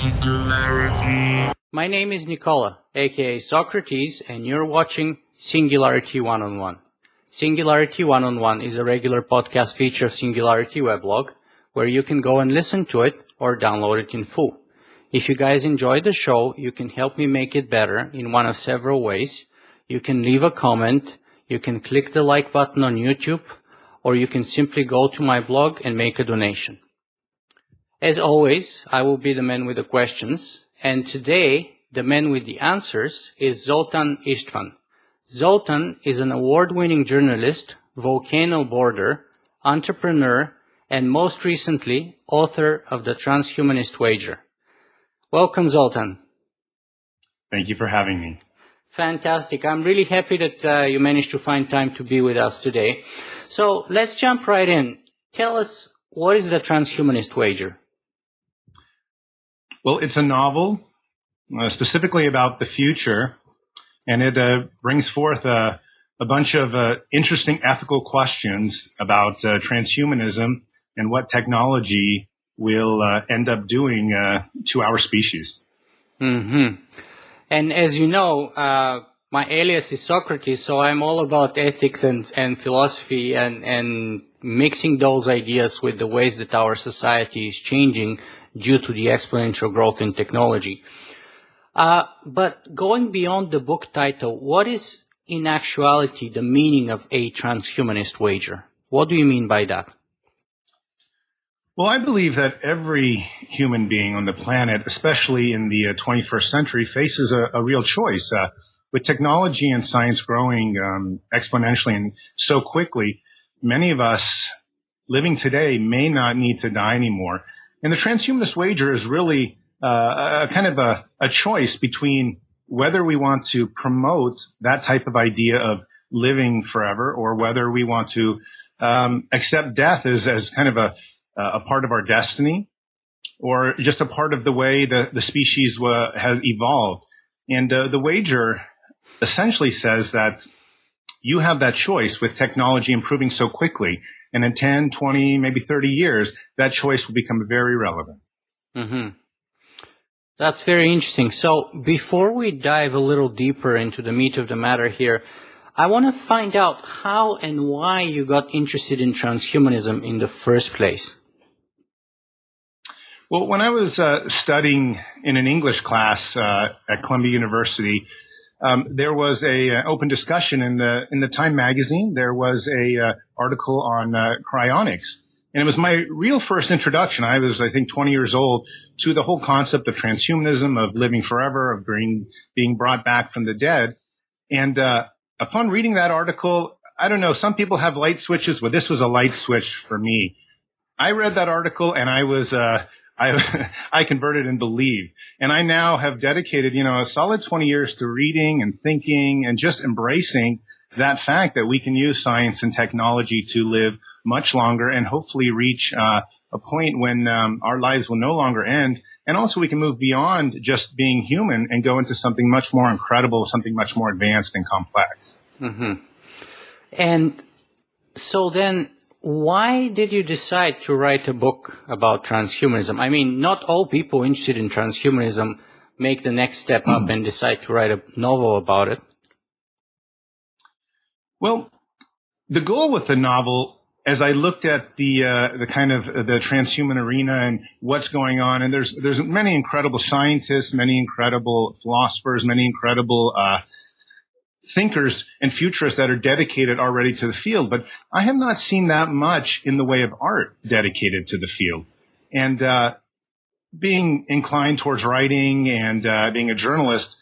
Singularity. My name is Nicola, aka Socrates, and you're watching Singularity One-on-One. Singularity One-on-One is a regular podcast feature of Singularity weblog, where you can go and listen to it or download it in full. If you guys enjoy the show, you can help me make it better in one of several ways. You can leave a comment, you can click the like button on YouTube, or you can simply go to my blog and make a donation. As always, I will be the man with the questions, and today, the man with the answers is Zoltan Istvan. Zoltan is an award-winning journalist, volcano boarder, entrepreneur, and most recently, author of the Transhumanist Wager. Welcome, Zoltan. Thank you for having me. Fantastic. I'm really happy that you managed to find time to be with us today. So let's jump right in. Tell us, what is the Transhumanist Wager? Well, it's a novel specifically about the future, and it brings forth a bunch of interesting ethical questions about transhumanism and what technology will end up doing to our species. Mm-hmm. And as you know, my alias is Socrates, so I'm all about ethics and philosophy and mixing those ideas with the ways that our society is changing due to the exponential growth in technology. But going beyond the book title, what is in actuality the meaning of a transhumanist wager? What do you mean by that? Well, I believe that every human being on the planet, especially in the 21st century, faces a real choice. With technology and science growing exponentially and so quickly, many of us living today may not need to die anymore. And the transhumanist wager is really a kind of a choice between whether we want to promote that type of idea of living forever or whether we want to accept death as kind of a part of our destiny or just a part of the way the species has evolved. And the wager essentially says that you have that choice with technology improving so quickly. And in 10, 20, maybe 30 years, that choice will become very relevant. Mm-hmm. That's very interesting. So before we dive a little deeper into the meat of the matter here, I want to find out how and why you got interested in transhumanism in the first place. Well, when I was studying in an English class at Columbia University, there was a open discussion in the Time magazine. There was a article on cryonics, and it was my real first introduction. I was, I think, 20 years old to the whole concept of transhumanism, of living forever, of being brought back from the dead. And upon reading that article, I don't know, some people have light switches. Well, this was a light switch for me. I read that article, and I was I converted and believed. And I now have dedicated, a solid 20 years to reading and thinking and just embracing that fact that we can use science and technology to live much longer and hopefully reach a point when our lives will no longer end. And also we can move beyond just being human and go into something much more incredible, something much more advanced and complex. Mm-hmm. And so then, why did you decide to write a book about transhumanism? I mean, not all people interested in transhumanism make the next step up and decide to write a novel about it. Well, the goal with the novel, as I looked at the kind of the transhuman arena and what's going on, and there's many incredible scientists, many incredible philosophers, many incredible thinkers and futurists that are dedicated already to the field, but I have not seen that much in the way of art dedicated to the field. And being inclined towards writing and being a journalist,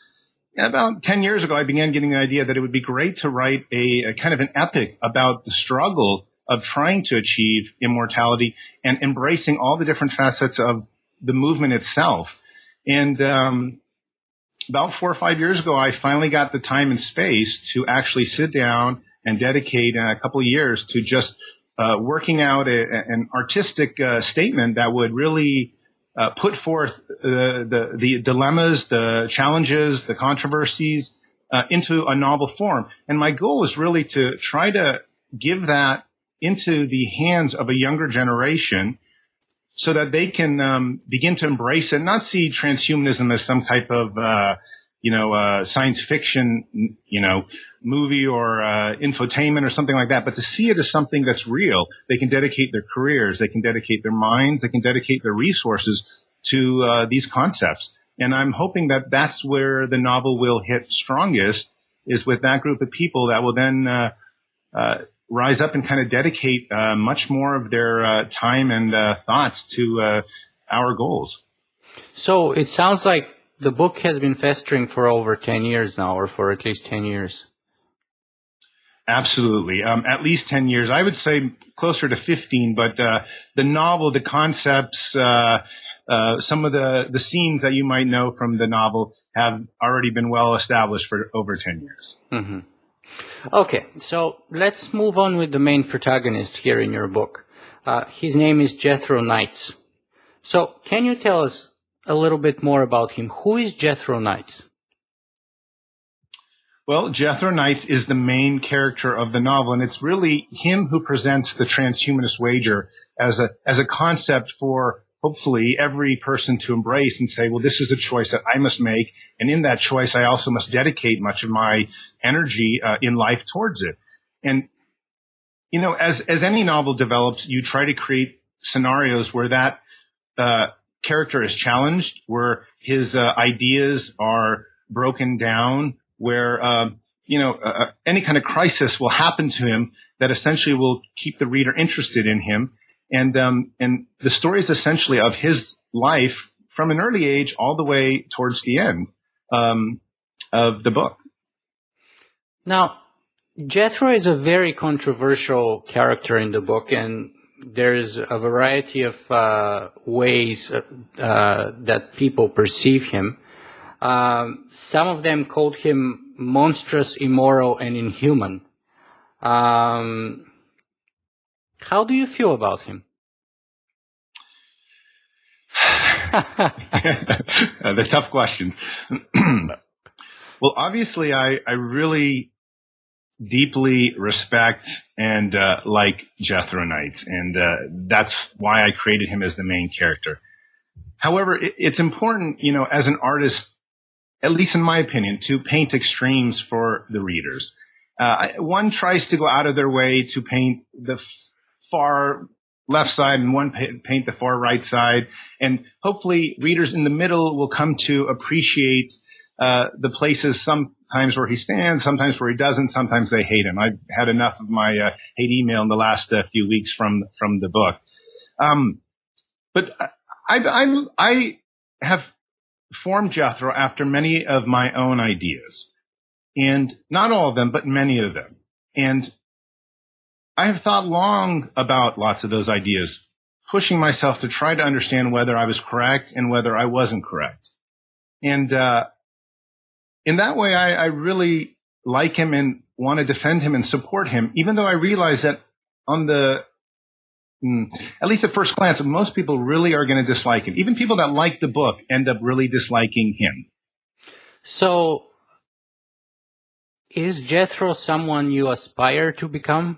about 10 years ago, I began getting the idea that it would be great to write a kind of an epic about the struggle of trying to achieve immortality and embracing all the different facets of the movement itself. And about 4 or 5 years ago, I finally got the time and space to actually sit down and dedicate a couple of years to just working out an artistic statement that would really put forth the dilemmas, the challenges, the controversies into a novel form. And my goal is really to try to give that into the hands of a younger generation so that they can begin to embrace it, not see transhumanism as some type of science fiction, movie or infotainment or something like that, but to see it as something that's real. They can dedicate their careers, they can dedicate their minds, they can dedicate their resources to these concepts. And I'm hoping that that's where the novel will hit strongest, is with that group of people that will then rise up and kind of dedicate much more of their time and thoughts to our goals. So it sounds like the book has been festering for over 10 years now, or for at least 10 years. Absolutely. At least 10 years. I would say closer to 15, but the novel, the concepts, some of the scenes that you might know from the novel have already been well established for over 10 years. Mm-hmm. Okay, so let's move on with the main protagonist here in your book. His name is Jethro Knights. So can you tell us a little bit more about him? Who is Jethro Knights? Well, Jethro Knights is the main character of the novel, and it's really him who presents the Transhumanist Wager as a concept for hopefully every person to embrace and say, well, this is a choice that I must make, and in that choice I also must dedicate much of my energy in life towards it. And as any novel develops, you try to create scenarios where that character is challenged, where his ideas are broken down, where any kind of crisis will happen to him that essentially will keep the reader interested in him. And the story is essentially of his life from an early age all the way towards the end of the book. Now, Jethro is a very controversial character in the book, and there's a variety of ways that people perceive him. Some of them called him monstrous, immoral, and inhuman. How do you feel about him? The tough question. Well, obviously, I really deeply respect and like Jethro Knights, and that's why I created him as the main character. However, it's important, as an artist, at least in my opinion, to paint extremes for the readers. One tries to go out of their way to paint the far left side, and one paint the far right side, and hopefully readers in the middle will come to appreciate the places sometimes where he stands, sometimes where he doesn't, sometimes they hate him. I've had enough of my hate email in the last few weeks from the book. But I have formed Jethro after many of my own ideas, and not all of them, but many of them. And I have thought long about lots of those ideas, pushing myself to try to understand whether I was correct and whether I wasn't correct. And in that way, I really like him and want to defend him and support him, even though I realize that at least at first glance, most people really are going to dislike him. Even people that like the book end up really disliking him. So, is Jethro someone you aspire to become?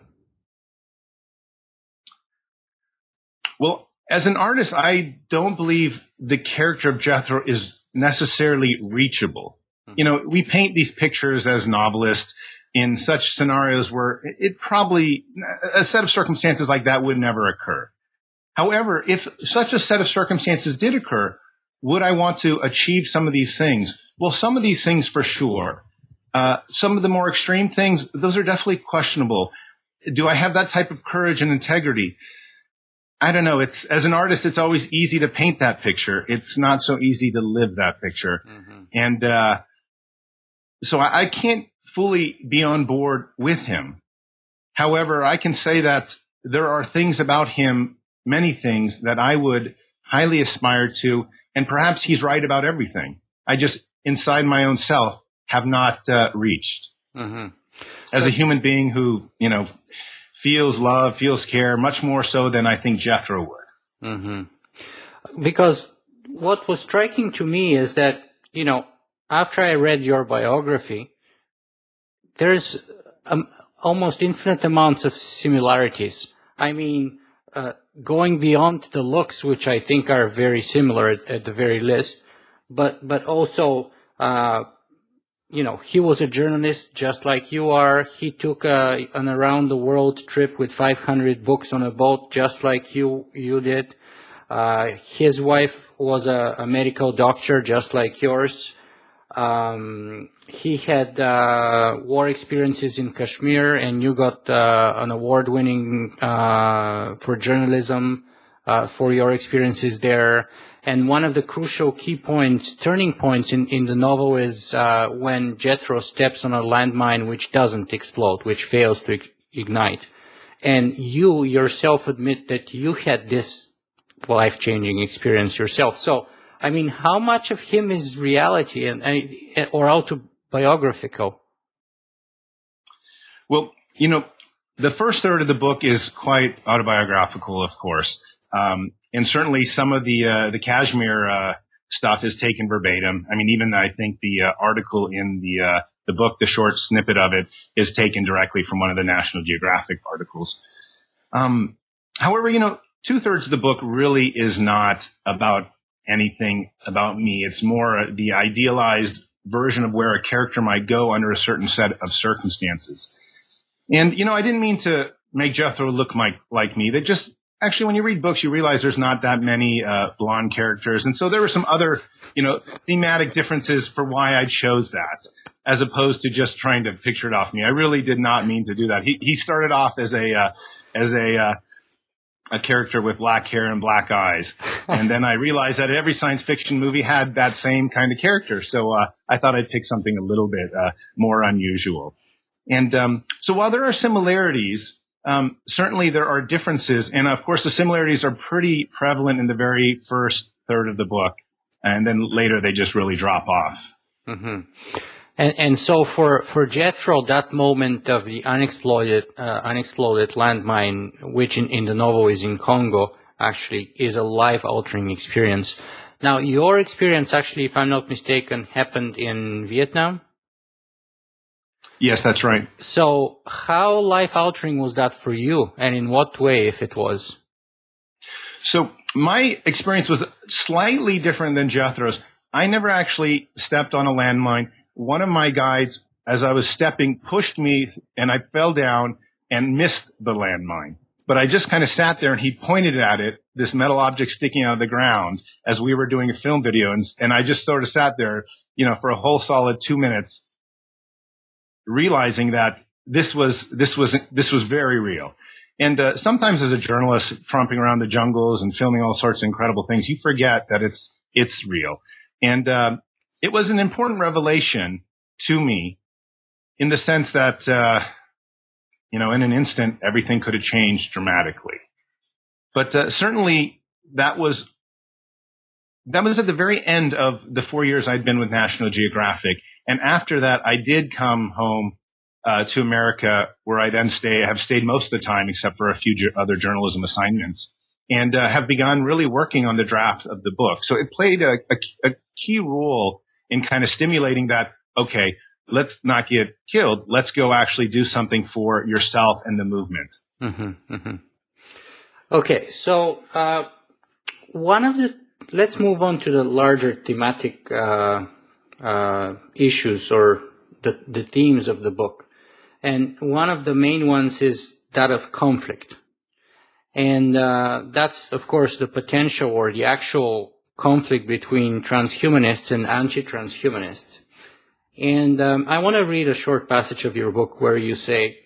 Well, as an artist, I don't believe the character of Jethro is necessarily reachable. Mm-hmm. We paint these pictures as novelists in such scenarios where it probably, a set of circumstances like that would never occur. However, if such a set of circumstances did occur, would I want to achieve some of these things? Well, some of these things for sure. Some of the more extreme things, those are definitely questionable. Do I have that type of courage and integrity? I don't know. As an artist, it's always easy to paint that picture. It's not so easy to live that picture. Mm-hmm. And so I can't fully be on board with him. However, I can say that there are things about him, many things, that I would highly aspire to, and perhaps he's right about everything. I just, inside my own self, have not reached. Mm-hmm. As a human being who, feels love, feels care, much more so than I think Jethro would. Mm-hmm. Because what was striking to me is that, after I read your biography, there's almost infinite amounts of similarities. I mean, going beyond the looks, which I think are very similar at the very least, but also, he was a journalist just like you are. He took an around the world trip with 500 books on a boat just like you did. His wife was a medical doctor just like yours. He had war experiences in Kashmir, and you got an award-winning for journalism for your experiences there. And one of the crucial turning points in the novel is when Jethro steps on a landmine which doesn't explode, which fails to ignite. And you yourself admit that you had this life-changing experience yourself. So, I mean, how much of him is reality or autobiographical? Well, the first third of the book is quite autobiographical, of course. And certainly some of the Kashmir stuff is taken verbatim. I mean, even I think the article in the book, the short snippet of it, is taken directly from one of the National Geographic articles. However, 2/3 of the book really is not about anything about me. It's more the idealized version of where a character might go under a certain set of circumstances. And, I didn't mean to make Jethro look like me. They just, actually, when you read books, you realize there's not that many blonde characters. And so there were some other, thematic differences for why I chose that, as opposed to just trying to picture it off me. I really did not mean to do that. He started off as a character with black hair and black eyes. And then I realized that every science fiction movie had that same kind of character. So I thought I'd pick something a little bit more unusual. And so while there are similarities, certainly there are differences. And of course, the similarities are pretty prevalent in the very first third of the book. And then later they just really drop off. Mm-hmm. And so for Jethro, that moment of the unexploded landmine, which in the novel is in Congo, actually is a life-altering experience. Now, your experience actually, if I'm not mistaken, happened in Vietnam? Yes, that's right. So how life-altering was that for you, and in what way, if it was? So my experience was slightly different than Jethro's. I never actually stepped on a landmine. One of my guides, as I was stepping, pushed me, and I fell down and missed the landmine. But I just kind of sat there, and he pointed at it, this metal object sticking out of the ground, as we were doing a film video. And I just sort of sat there, for a whole solid 2 minutes, realizing that this was very real. And sometimes as a journalist, tromping around the jungles and filming all sorts of incredible things, you forget that it's real. And it was an important revelation to me in the sense that, in an instant, everything could have changed dramatically. But certainly that was at the very end of the 4 years I'd been with National Geographic. And after that, I did come home to America, where I then have stayed most of the time, except for a few other journalism assignments, and have begun really working on the draft of the book. So it played a key role in kind of stimulating that, okay, let's not get killed. Let's go actually do something for yourself and the movement. Mm-hmm, mm-hmm. Okay, so let's move on to the larger thematic issues or the themes of the book. And one of the main ones is that of conflict. And that's, of course, the potential or the actual conflict between transhumanists and anti-transhumanists. And I want to read a short passage of your book where you say,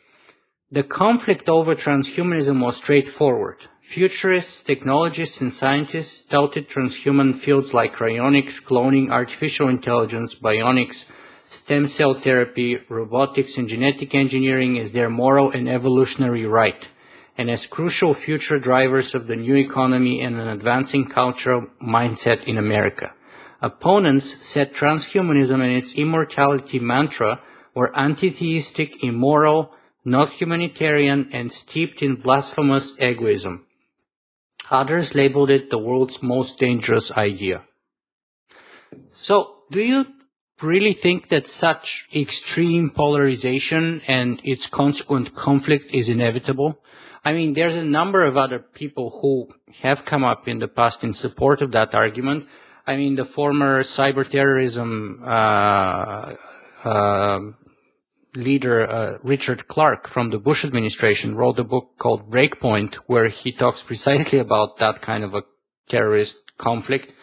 "The conflict over transhumanism was straightforward. Futurists, technologists, and scientists touted transhuman fields like cryonics, cloning, artificial intelligence, bionics, stem cell therapy, robotics, and genetic engineering as their moral and evolutionary right, and as crucial future drivers of the new economy and an advancing cultural mindset in America. Opponents said transhumanism and its immortality mantra were anti-theistic, immoral, not humanitarian, and steeped in blasphemous egoism. Others labeled it the world's most dangerous idea." So, do you really think that such extreme polarization and its consequent conflict is inevitable? I mean, there's a number of other people who have come up in the past in support of that argument. I mean, the former cyber terrorism leader, Richard Clarke from the Bush administration, wrote a book called Breakpoint, where he talks precisely about that kind of a terrorist conflict.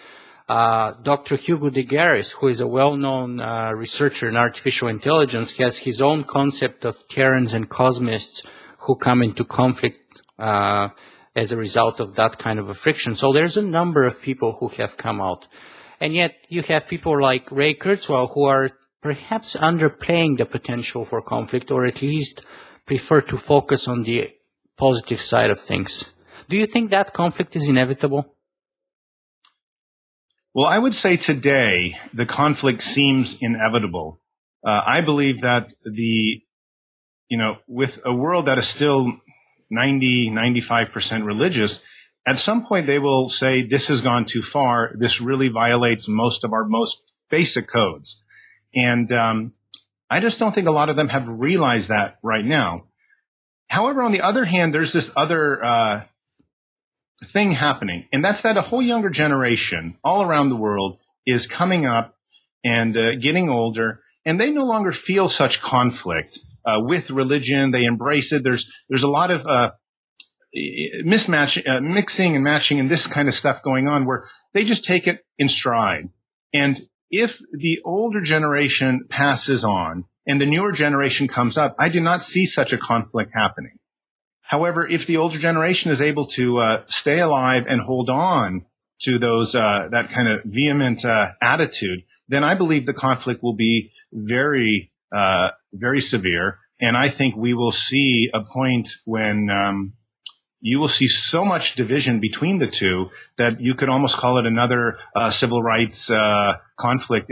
Dr. Hugo de Garis, who is a well-known researcher in artificial intelligence, has his own concept of Terrans and cosmists who come into conflict as a result of that kind of a friction. So there's a number of people who have come out. And yet you have people like Ray Kurzweil who are perhaps underplaying the potential for conflict, or at least prefer to focus on the positive side of things. Do you think that conflict is inevitable? Well, I would say today the conflict seems inevitable. I believe that with a world that is still 95% religious, at some point they will say this has gone too far. This really violates most of our most basic codes. And I just don't think a lot of them have realized that right now. However, on the other hand, there's this other thing happening, and that's that a whole younger generation all around the world is coming up and getting older, and they no longer feel such conflict with religion. They embrace it. There's a lot of mixing and matching and this kind of stuff going on where they just take it in stride. And if the older generation passes on and the newer generation comes up, I do not see such a conflict happening. However, if the older generation is able to stay alive and hold on to those that kind of vehement attitude, then I believe the conflict will be very, very severe. And I think we will see a point when you will see so much division between the two that you could almost call it another civil rights conflict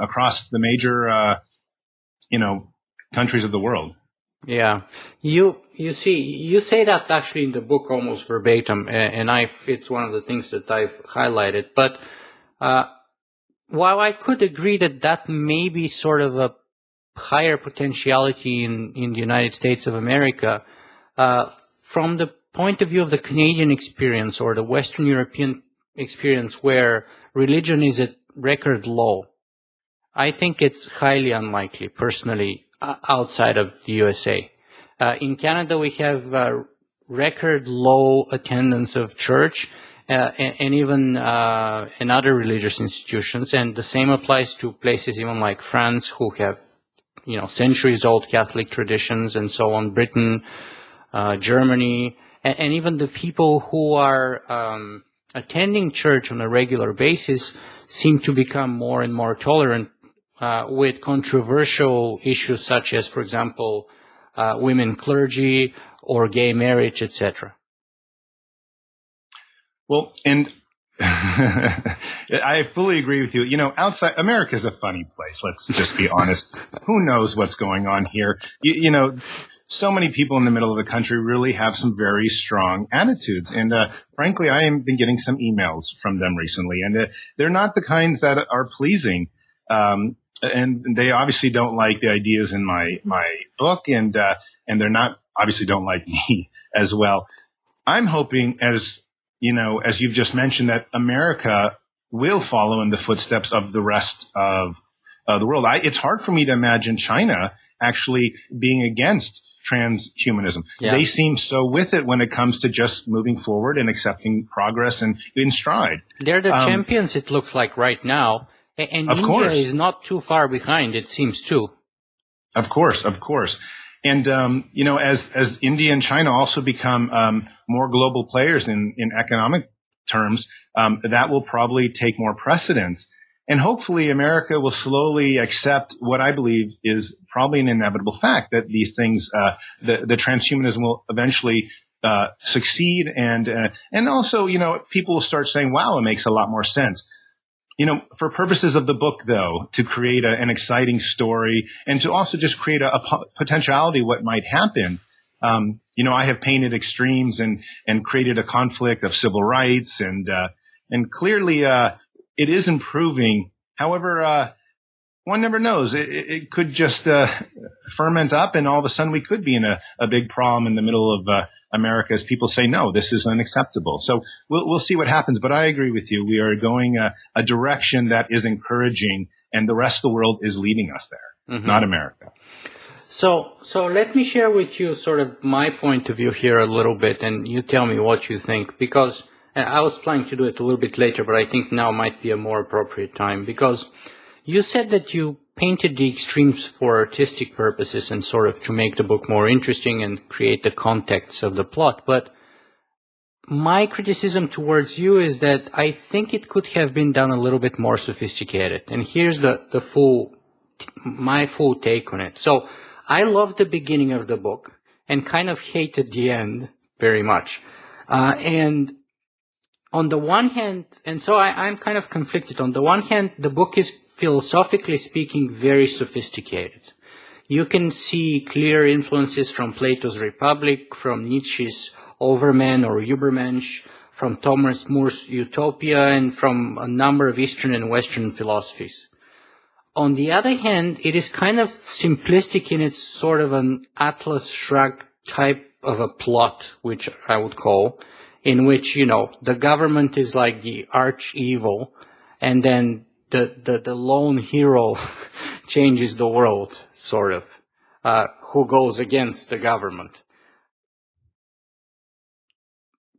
across the major, countries of the world. Yeah, you say that actually in the book almost verbatim, and it's one of the things that I've highlighted. But while I could agree that may be sort of a higher potentiality in the United States of America, from the point of view of the Canadian experience or the Western European experience where religion is at record low, I think it's highly unlikely, personally, outside of the USA. In Canada, we have record low attendance of church and even in other religious institutions, and the same applies to places even like France, who have centuries-old Catholic traditions, and so on. Britain, Germany, and even the people who are attending church on a regular basis seem to become more and more tolerant with controversial issues such as, for example, women clergy or gay marriage, etc. Well, and I fully agree with you. Outside America is a funny place. Let's just be honest. Who knows what's going on here? So many people in the middle of the country really have some very strong attitudes. And frankly, I have been getting some emails from them recently, and they're not the kinds that are pleasing. And they obviously don't like the ideas in my book, and they're not obviously don't like me as well. I'm hoping, as you've just mentioned, that America will follow in the footsteps of the rest of the world. It's hard for me to imagine China actually being against transhumanism. Yeah. They seem so with it when it comes to just moving forward and accepting progress and in stride. They're the champions, it looks like, right now. And India is not too far behind, it seems, too. Of course. And, as India and China also become more global players in economic terms, that will probably take more precedence. And hopefully America will slowly accept what I believe is probably an inevitable fact, that these things, the transhumanism will eventually succeed. And also, people will start saying, wow, it makes a lot more sense. For purposes of the book, though, to create an exciting story and to also just create a potentiality what might happen, I have painted extremes and created a conflict of civil rights, and clearly it is improving. However, one never knows. It could just ferment up, and all of a sudden we could be in a big problem in the middle America as people say, no, this is unacceptable. So we'll see what happens. But I agree with you. We are going a direction that is encouraging, and the rest of the world is leading us there, not America. So let me share with you sort of my point of view here a little bit, and you tell me what you think, because I was planning to do it a little bit later, but I think now might be a more appropriate time, because you said that you painted the extremes for artistic purposes and sort of to make the book more interesting and create the context of the plot. But my criticism towards you is that I think it could have been done a little bit more sophisticated. And here's my full take on it. So I loved the beginning of the book and kind of hated the end very much. And on the one hand, and so I'm kind of conflicted. On the one hand, the book is philosophically speaking very sophisticated. You can see clear influences from Plato's Republic, from Nietzsche's Overman or Übermensch, from Thomas More's Utopia, and from a number of Eastern and Western philosophies. On the other hand, it is kind of simplistic in its sort of an Atlas Shrugged type of a plot, which I would call, in which, the government is like the arch evil, and then the lone hero changes the world, sort of, who goes against the government.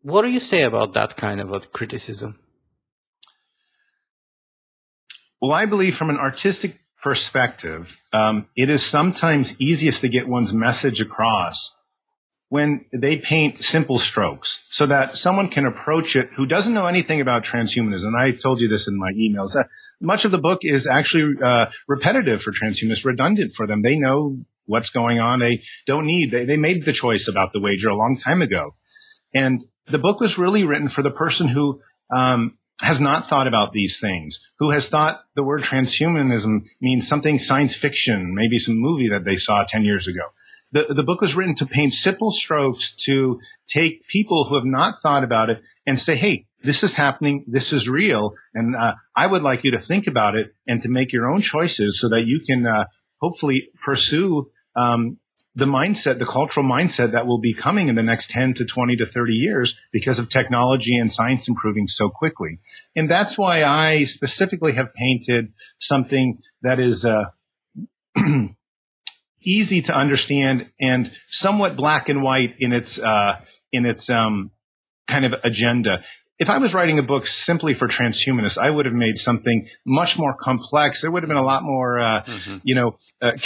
What do you say about that kind of a criticism? Well, I believe from an artistic perspective, it is sometimes easiest to get one's message across when they paint simple strokes so that someone can approach it who doesn't know anything about transhumanism. I told you this in my emails. Much of the book is actually repetitive for transhumanists, redundant for them. They know what's going on. They made the choice about the wager a long time ago. And the book was really written for the person who has not thought about these things, who has thought the word transhumanism means something science fiction, maybe some movie that they saw 10 years ago. The book was written to paint simple strokes, to take people who have not thought about it and say, hey, this is happening, this is real, and I would like you to think about it and to make your own choices so that you can hopefully pursue the mindset, the cultural mindset that will be coming in the next 10 to 20 to 30 years because of technology and science improving so quickly. And that's why I specifically have painted something that is easy to understand and somewhat black and white in its kind of agenda. If I was writing a book simply for transhumanists, I would have made something much more complex. There would have been a lot more,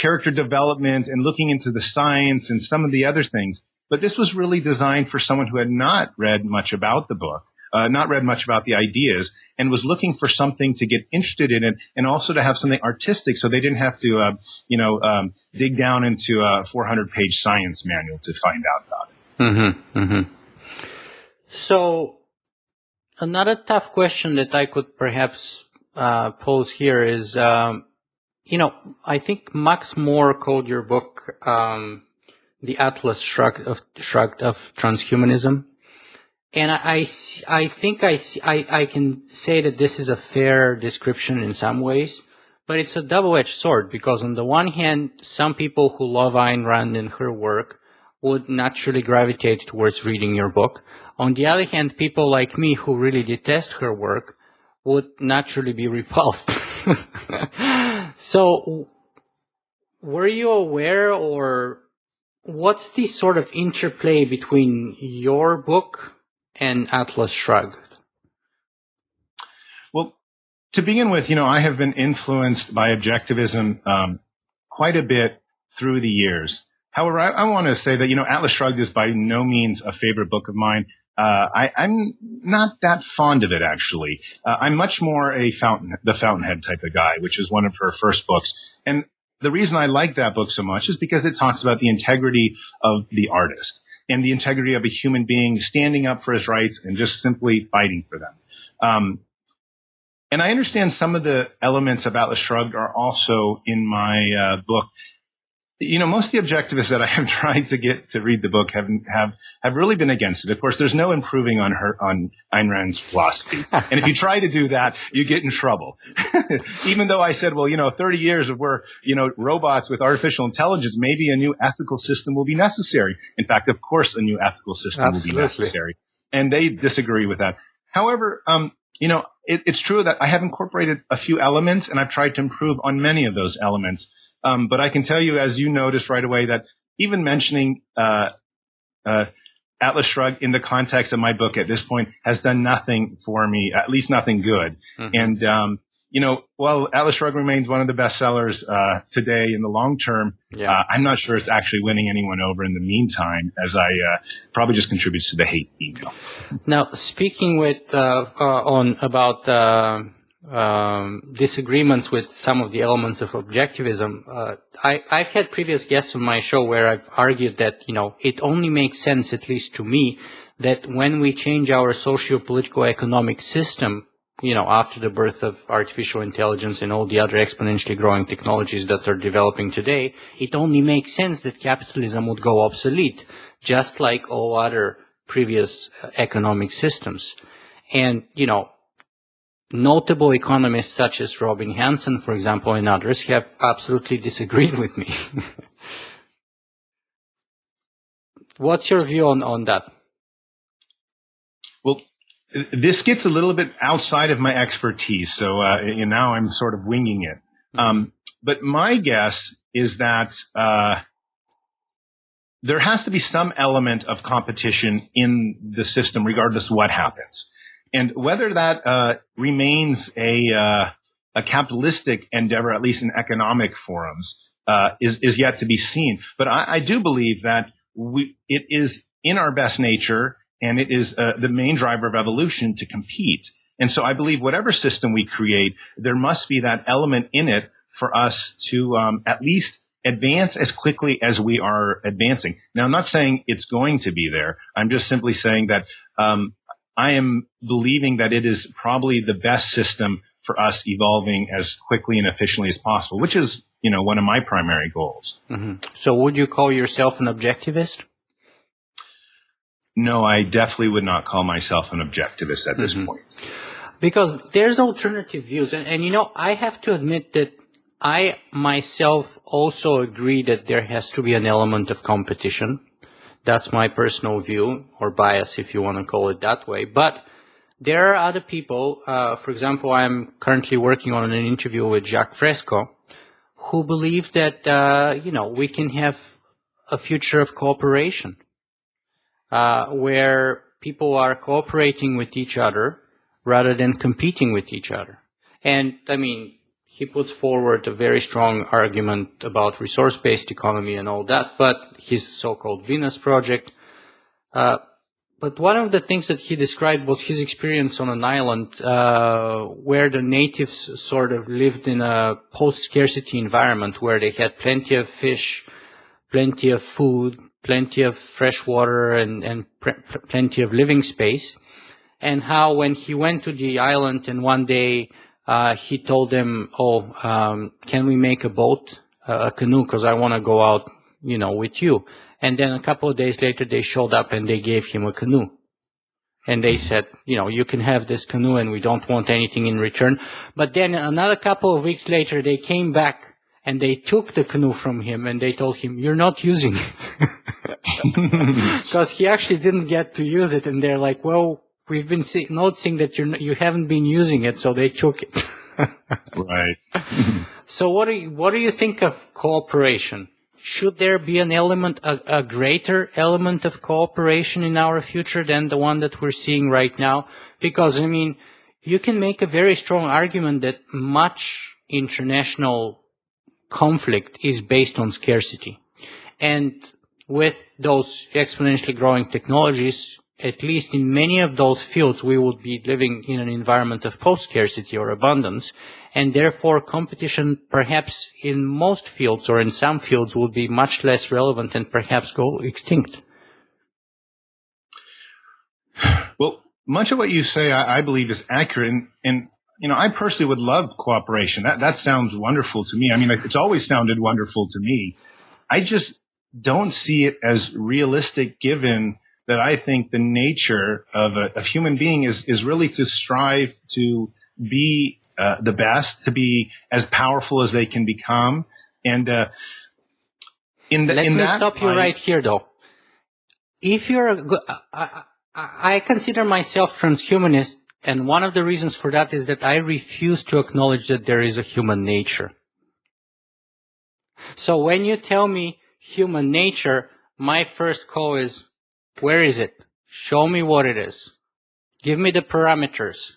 character development and looking into the science and some of the other things. But this was really designed for someone who had not read much about the book, not read much about the ideas, and was looking for something to get interested in it, and also to have something artistic, so they didn't have to, dig down into a 400-page science manual to find out about it. So another tough question that I could perhaps pose here is, I think Max Moore called your book the Atlas Shrugged of Transhumanism. And I think I can say that this is a fair description in some ways, but it's a double-edged sword, because on the one hand, some people who love Ayn Rand and her work would naturally gravitate towards reading your book. On the other hand, people like me who really detest her work would naturally be repulsed. So, were you aware, or what's the sort of interplay between your book and Atlas Shrugged? Well, to begin with, I have been influenced by objectivism quite a bit through the years. However, I want to say that, Atlas Shrugged is by no means a favorite book of mine. I'm not that fond of it, actually. I'm much more the Fountainhead type of guy, which is one of her first books. And the reason I like that book so much is because it talks about the integrity of the artist and the integrity of a human being standing up for his rights and just simply fighting for them. And I understand some of the elements of Atlas Shrugged are also in my book. Most of the objectivists that I have tried to get to read the book have really been against it. Of course, there's no improving on Ayn Rand's philosophy. And if you try to do that, you get in trouble. Even though I said, 30 years of where, robots with artificial intelligence, maybe a new ethical system will be necessary. In fact, of course, a new ethical system will be necessary. And they disagree with that. However, it's true that I have incorporated a few elements and I've tried to improve on many of those elements. But I can tell you, as you noticed right away, that even mentioning Atlas Shrugged in the context of my book at this point has done nothing for me, at least nothing good. Mm-hmm. And, while Atlas Shrugged remains one of the best sellers today in the long term, I'm not sure it's actually winning anyone over in the meantime, as I probably just contributes to the hate email. Now, speaking about disagreements with some of the elements of objectivism, I've had previous guests on my show where I've argued that, it only makes sense, at least to me, that when we change our socio-political economic system, after the birth of artificial intelligence and all the other exponentially growing technologies that are developing today, it only makes sense that capitalism would go obsolete, just like all other previous economic systems. And, notable economists such as Robin Hanson, for example, and others have absolutely disagreed with me. What's your view on that? Well, this gets a little bit outside of my expertise, so now I'm sort of winging it. But my guess is that there has to be some element of competition in the system, regardless of what happens. And whether that remains a capitalistic endeavor, at least in economic forums, is yet to be seen. But I do believe that it is in our best nature, and it is the main driver of evolution to compete. And so I believe whatever system we create, there must be that element in it for us to at least advance as quickly as we are advancing. Now, I'm not saying it's going to be there. I'm just simply saying that I am believing that it is probably the best system for us evolving as quickly and efficiently as possible, which is, one of my primary goals. Mm-hmm. So would you call yourself an objectivist? No, I definitely would not call myself an objectivist at this point. Because there's alternative views. And I have to admit that I myself also agree that there has to be an element of competition. That's my personal view, or bias, if you want to call it that way. But there are other people, for example, I'm currently working on an interview with Jacques Fresco, who believe that, we can have a future of cooperation, where people are cooperating with each other rather than competing with each other. And, he puts forward a very strong argument about resource-based economy and all that, but his so-called Venus project. But one of the things that he described was his experience on an island where the natives sort of lived in a post-scarcity environment where they had plenty of fish, plenty of food, plenty of fresh water, and plenty of living space. And how when he went to the island and one day he told them, can we make a boat, a canoe, because I want to go out, with you. And then a couple of days later, they showed up and they gave him a canoe. And they said, you can have this canoe and we don't want anything in return. But then another couple of weeks later, they came back and they took the canoe from him and they told him, you're not using it. Because he actually didn't get to use it. And they're like, well, we've been noticing that you haven't been using it, so they took it. Right. So what do you think of cooperation? Should there be an element, a greater element of cooperation in our future than the one that we're seeing right now? Because, you can make a very strong argument that much international conflict is based on scarcity. And with those exponentially growing technologies, at least in many of those fields, we would be living in an environment of post-scarcity or abundance, and therefore competition perhaps in most fields or in some fields would be much less relevant and perhaps go extinct. Well, much of what you say, I believe, is accurate, and I personally would love cooperation. That sounds wonderful to me. It's always sounded wonderful to me. I just don't see it as realistic, given that I think the nature of a human being is really to strive to be the best, to be as powerful as they can become. And Let me stop you right here, though. If you're I consider myself transhumanist, and one of the reasons for that is that I refuse to acknowledge that there is a human nature. So when you tell me human nature, my first call is, where is it? Show me what it is. Give me the parameters.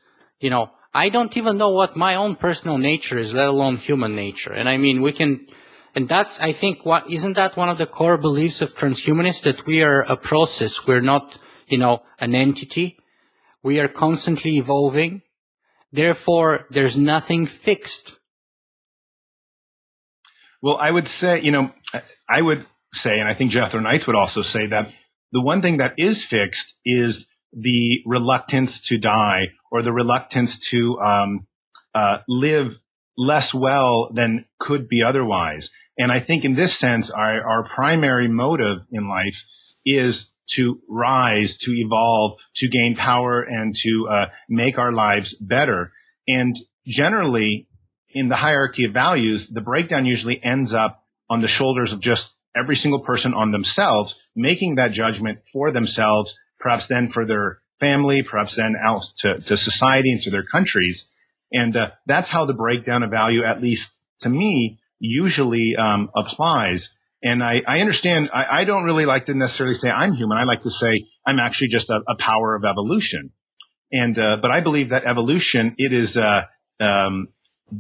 I don't even know what my own personal nature is, let alone human nature. And I mean, and that's, I think, isn't that one of the core beliefs of transhumanists, that we are a process? We're not, an entity. We are constantly evolving. Therefore, there's nothing fixed. Well, I would say, and I think Jethro Knights would also say, that the one thing that is fixed is the reluctance to die, or the reluctance to live less well than could be otherwise. And I think in this sense, our primary motive in life is to rise, to evolve, to gain power, and to make our lives better. And generally, in the hierarchy of values, the breakdown usually ends up on the shoulders of just every single person on themselves, making that judgment for themselves, perhaps then for their family, perhaps then out to society and to their countries. And that's how the breakdown of value, at least to me, usually applies. And I understand, I don't really like to necessarily say I'm human. I like to say I'm actually just a power of evolution. And but I believe that evolution, it is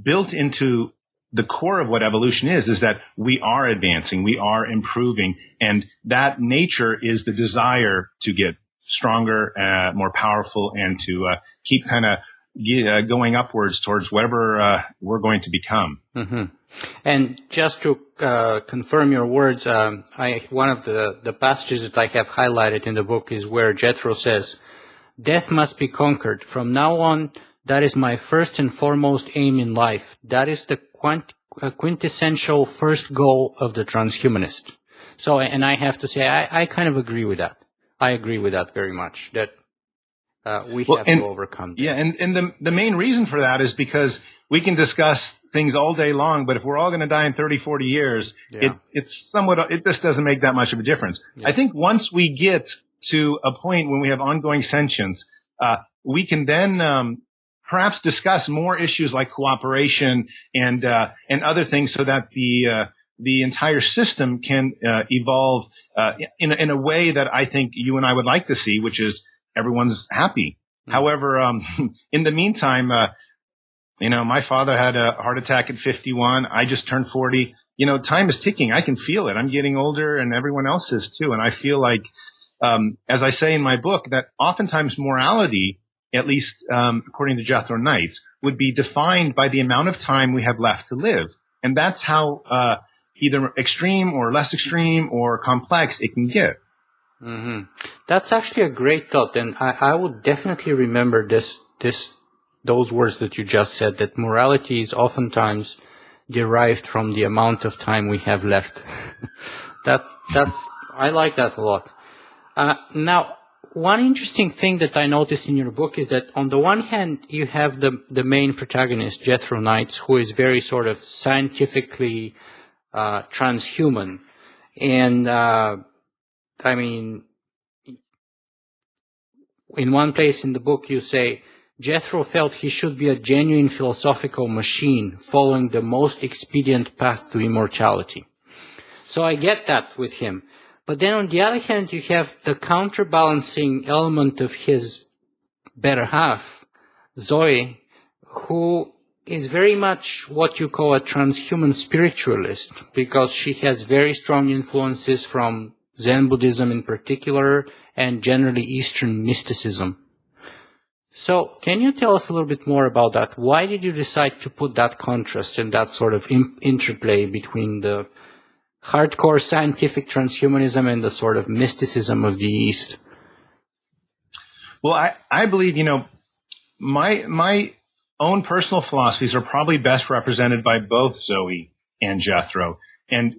built into the core of what evolution is that we are advancing, we are improving, and that nature is the desire to get stronger, more powerful, and to keep kind of going upwards towards whatever we're going to become. Mm-hmm. And just to confirm your words, one of the passages that I have highlighted in the book is where Jethro says, "Death must be conquered. From now on, that is my first and foremost aim in life. That is the quintessential first goal of the transhumanist." So, and I have to say, I kind of agree with that. I agree with that very much, that we have to overcome that. Yeah, and the main reason for that is because we can discuss things all day long, but if we're all going to die in 30, 40 years, it just doesn't make that much of a difference. Yeah. I think once we get to a point when we have ongoing sentience, we can then perhaps discuss more issues like cooperation and other things, so that the entire system can evolve in a way that I think you and I would like to see, which is everyone's happy. Mm-hmm. However, in the meantime, my father had a heart attack at 51. I just turned 40. Time is ticking. I can feel it. I'm getting older, and everyone else is too. And I feel like, as I say in my book, that oftentimes morality, at least according to Jethro Knights, would be defined by the amount of time we have left to live. And that's how either extreme or less extreme or complex it can get. Mm-hmm. That's actually a great thought, and I would definitely remember those words that you just said, that morality is oftentimes derived from the amount of time we have left. I like that a lot. Now, one interesting thing that I noticed in your book is that on the one hand, you have the main protagonist, Jethro Knights, who is very sort of scientifically transhuman. And, I mean, in one place in the book you say, Jethro felt he should be a genuine philosophical machine, following the most expedient path to immortality. So I get that with him. But then on the other hand, you have the counterbalancing element of his better half, Zoe, who is very much what you call a transhuman spiritualist, because she has very strong influences from Zen Buddhism in particular, and generally Eastern mysticism. So can you tell us a little bit more about that? Why did you decide to put that contrast and that sort of interplay between the hardcore scientific transhumanism and the sort of mysticism of the East? Well, I believe, my own personal philosophies are probably best represented by both Zoe and Jethro. And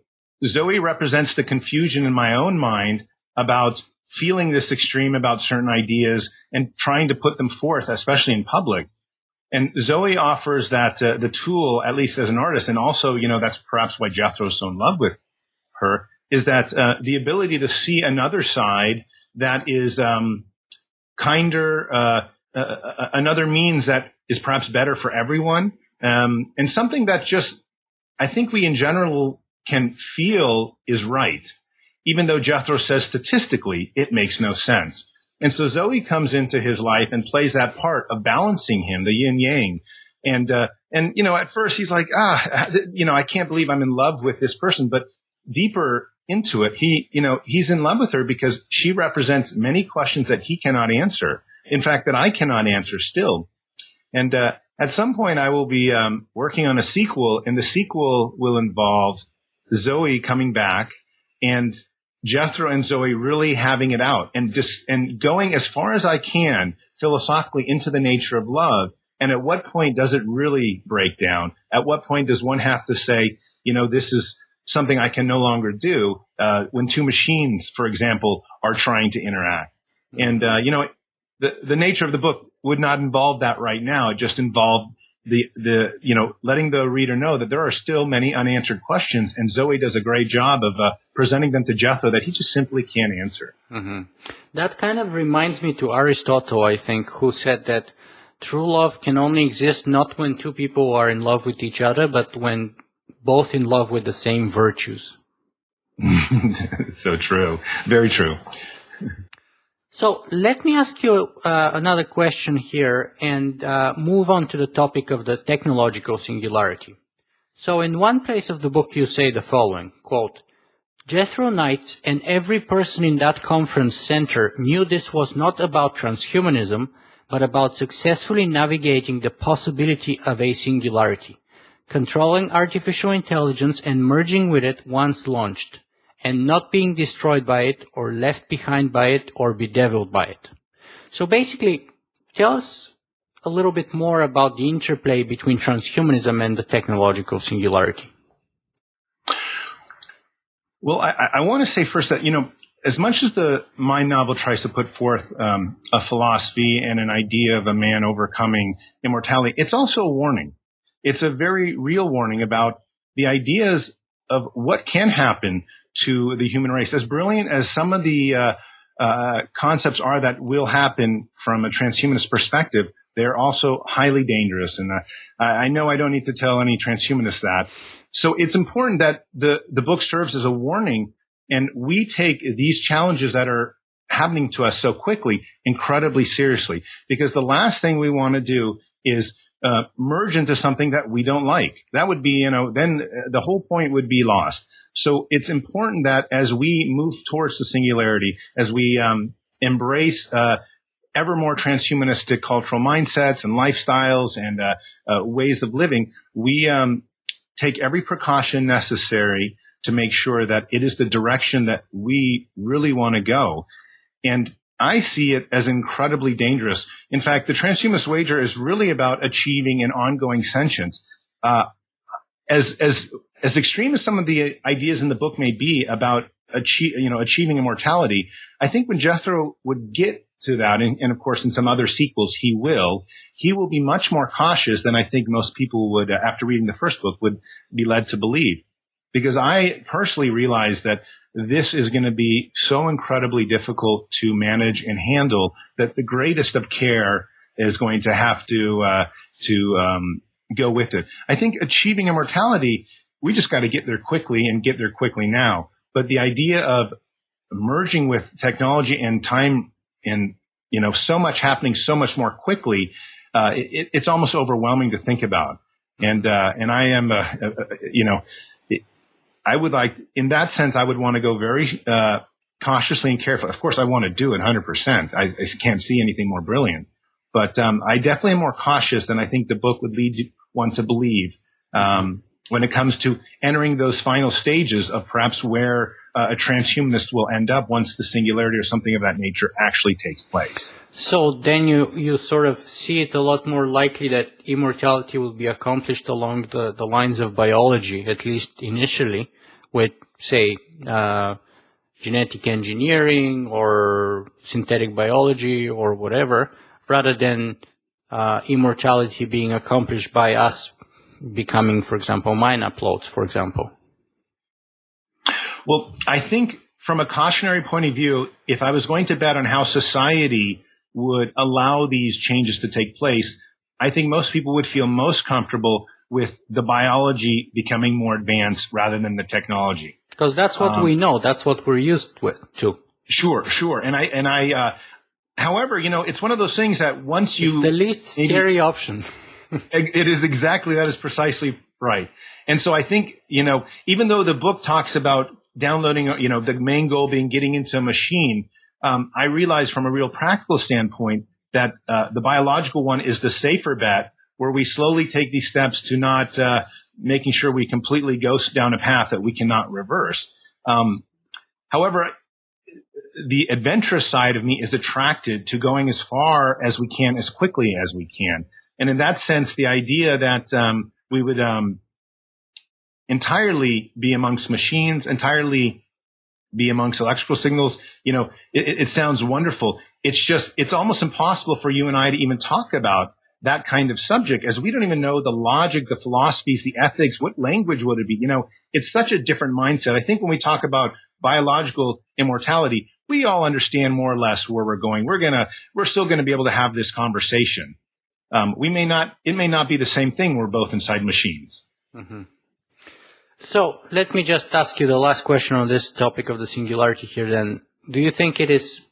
Zoe represents the confusion in my own mind about feeling this extreme about certain ideas and trying to put them forth, especially in public. And Zoe offers that the tool, at least as an artist, and also, that's perhaps why Jethro's so in love with her, is that the ability to see another side that is kinder, another means that is perhaps better for everyone, and something that just I think we in general can feel is right, even though Jethro says statistically it makes no sense. And so Zoe comes into his life and plays that part of balancing him, the yin yang. And at first he's like, I can't believe I'm in love with this person. But deeper into it, he's in love with her because she represents many questions that he cannot answer. In fact, that I cannot answer still. And at some point I will be working on a sequel, and the sequel will involve Zoe coming back and Jethro and Zoe really having it out and going as far as I can philosophically into the nature of love. And at what point does it really break down? At what point does one have to say, this is something I can no longer do, when two machines, for example, are trying to interact? And, the nature of the book would not involve that right now. It just involved letting the reader know that there are still many unanswered questions, and Zoe does a great job of presenting them to Jethro that he just simply can't answer. Mm-hmm. That kind of reminds me to Aristotle, I think, who said that true love can only exist not when two people are in love with each other, but when both in love with the same virtues. So true. Very true. So let me ask you another question here and move on to the topic of the technological singularity. So in one place of the book you say the following, quote, Jethro Knights and every person in that conference center knew this was not about transhumanism, but about successfully navigating the possibility of a singularity, controlling artificial intelligence and merging with it once launched, and not being destroyed by it or left behind by it or bedeviled by it. So basically, tell us a little bit more about the interplay between transhumanism and the technological singularity. Well, I want to say first that, as much as my novel tries to put forth a philosophy and an idea of a man overcoming immortality, it's also a warning. It's a very real warning about the ideas of what can happen to the human race. As brilliant as some of the concepts are that will happen from a transhumanist perspective, they're also highly dangerous. And I know I don't need to tell any transhumanists that. So it's important that the book serves as a warning, and we take these challenges that are happening to us so quickly incredibly seriously, because the last thing we want to do is merge into something that we don't like. That would be, then the whole point would be lost. So it's important that as we move towards the singularity, as we embrace ever more transhumanistic cultural mindsets and lifestyles and ways of living, we take every precaution necessary to make sure that it is the direction that we really want to go. And I see it as incredibly dangerous. In fact, the Transhumanist Wager is really about achieving an ongoing sentience. As extreme as some of the ideas in the book may be about achieving immortality, I think when Jethro would get to that, and of course in some other sequels he will be much more cautious than I think most people would, after reading the first book, would be led to believe. Because I personally realize that this is going to be so incredibly difficult to manage and handle that the greatest of care is going to have to go with it. I think achieving immortality, we just got to get there quickly and get there quickly now. But the idea of merging with technology and time and, so much happening so much more quickly, it's almost overwhelming to think about. And I am, I would like, in that sense, I would want to go very cautiously and carefully. Of course, I want to do it 100%. I can't see anything more brilliant. But I definitely am more cautious than I think the book would lead one to believe when it comes to entering those final stages of perhaps where a transhumanist will end up once the singularity or something of that nature actually takes place. So then you sort of see it a lot more likely that immortality will be accomplished along the lines of biology, at least initially, with say, genetic engineering or synthetic biology or whatever, rather than immortality being accomplished by us becoming, for example, mine uploads, for example? Well, I think from a cautionary point of view, if I was going to bet on how society would allow these changes to take place, I think most people would feel most comfortable with the biology becoming more advanced rather than the technology. Because that's what we know. That's what we're used to. Sure. However, it's one of those things that once you... It's the least scary option. It is exactly, that is precisely right. And so I think, even though the book talks about downloading, the main goal being getting into a machine, I realize from a real practical standpoint that the biological one is the safer bet, where we slowly take these steps to not making sure we completely go down a path that we cannot reverse. However, the adventurous side of me is attracted to going as far as we can, as quickly as we can. And in that sense, the idea that we would entirely be amongst machines, entirely be amongst electrical signals, it sounds wonderful. It's almost impossible for you and I to even talk about that kind of subject, as we don't even know the logic, the philosophies, the ethics. What language would it be? It's such a different mindset. I think when we talk about biological immortality, we all understand more or less where we're going. We're still going to be able to have this conversation. It may not be the same thing. We're both inside machines. Mm-hmm. So let me just ask you the last question on this topic of the singularity here then. Do you think it is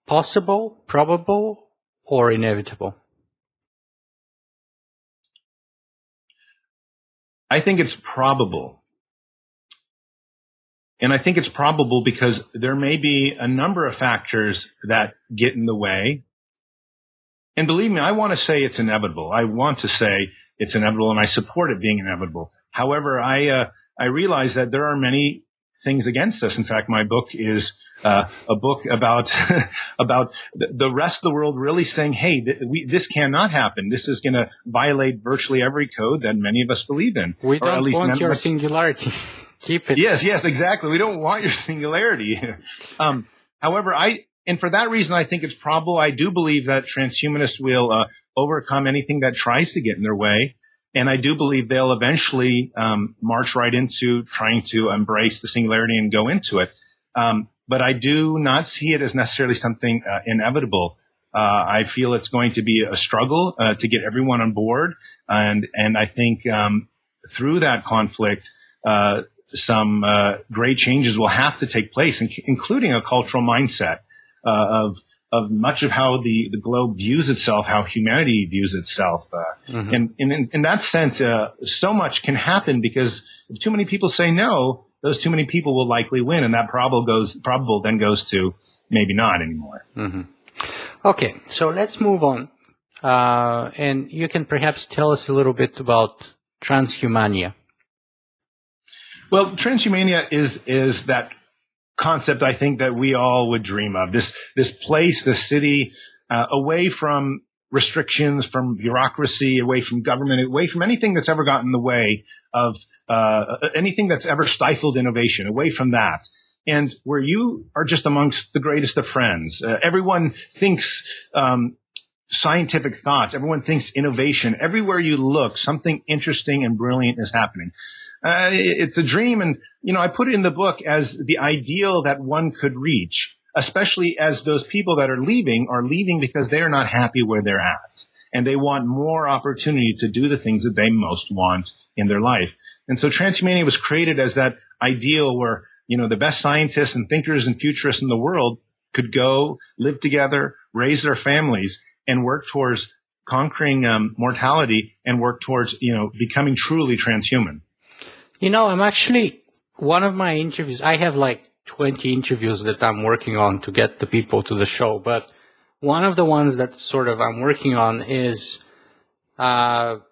possible, probable, or inevitable? I think it's probable. And I think it's probable because there may be a number of factors that get in the way. And believe me, I want to say it's inevitable. I want to say it's inevitable, and I support it being inevitable. However, I realize that there are many things against us. In fact, my book is a book about about the rest of the world really saying, "Hey, this cannot happen. This is going to violate virtually every code that many of us believe in." We don't want your singularity. Keep it. Yes, exactly. We don't want your singularity. However, and for that reason, I think it's probable. I do believe that transhumanists will overcome anything that tries to get in their way. And I do believe they'll eventually march right into trying to embrace the singularity and go into it. But I do not see it as necessarily something inevitable. I feel it's going to be a struggle to get everyone on board. And I think through that conflict, some great changes will have to take place, including a cultural mindset of much of how the globe views itself, how humanity views itself. And in that sense, so much can happen because if too many people say no, those too many people will likely win, and that probable then goes to maybe not anymore. Mm-hmm. Okay, so let's move on. And you can perhaps tell us a little bit about transhumania. Well, transhumania is that concept I think that we all would dream of. This place, this city, away from restrictions, from bureaucracy, away from government, away from anything that's ever gotten in the way of anything that's ever stifled innovation, away from that. And where you are just amongst the greatest of friends. Everyone thinks scientific thoughts. Everyone thinks innovation. Everywhere you look, something interesting and brilliant is happening. It's a dream, and I put it in the book as the ideal that one could reach, especially as those people that are leaving because they are not happy where they're at, and they want more opportunity to do the things that they most want in their life. And so transhumania was created as that ideal where the best scientists and thinkers and futurists in the world could go live together, raise their families, and work towards conquering mortality and work towards becoming truly transhuman. I'm actually, one of my interviews, I have like 20 interviews that I'm working on to get the people to the show, but one of the ones that sort of I'm working on is, and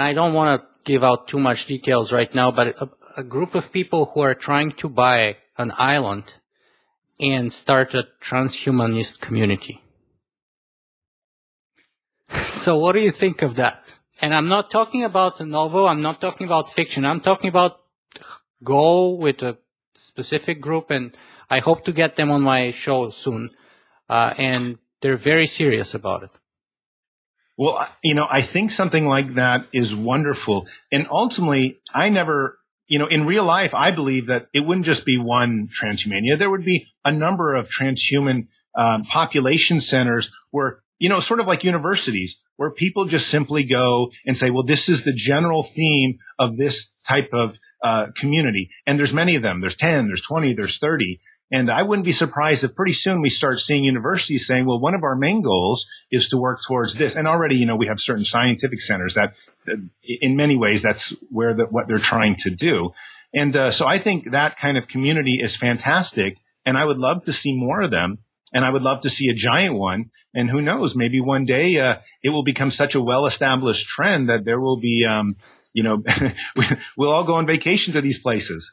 I don't want to give out too much details right now, but a group of people who are trying to buy an island and start a transhumanist community. So what do you think of that? And I'm not talking about a novel. I'm not talking about fiction. I'm talking about go with a specific group, and I hope to get them on my show soon. And they're very serious about it. Well, I think something like that is wonderful. And ultimately, in real life, I believe that it wouldn't just be one transhumania. There would be a number of transhuman population centers where, sort of like universities, where people just simply go and say, well, this is the general theme of this type of community. And there's many of them. There's 10, there's 20, there's 30. And I wouldn't be surprised if pretty soon we start seeing universities saying, well, one of our main goals is to work towards this. And already, we have certain scientific centers that in many ways, that's where what they're trying to do. And so I think that kind of community is fantastic. And I would love to see more of them. And I would love to see a giant one. And who knows, maybe one day it will become such a well-established trend that there will be, we'll all go on vacation to these places.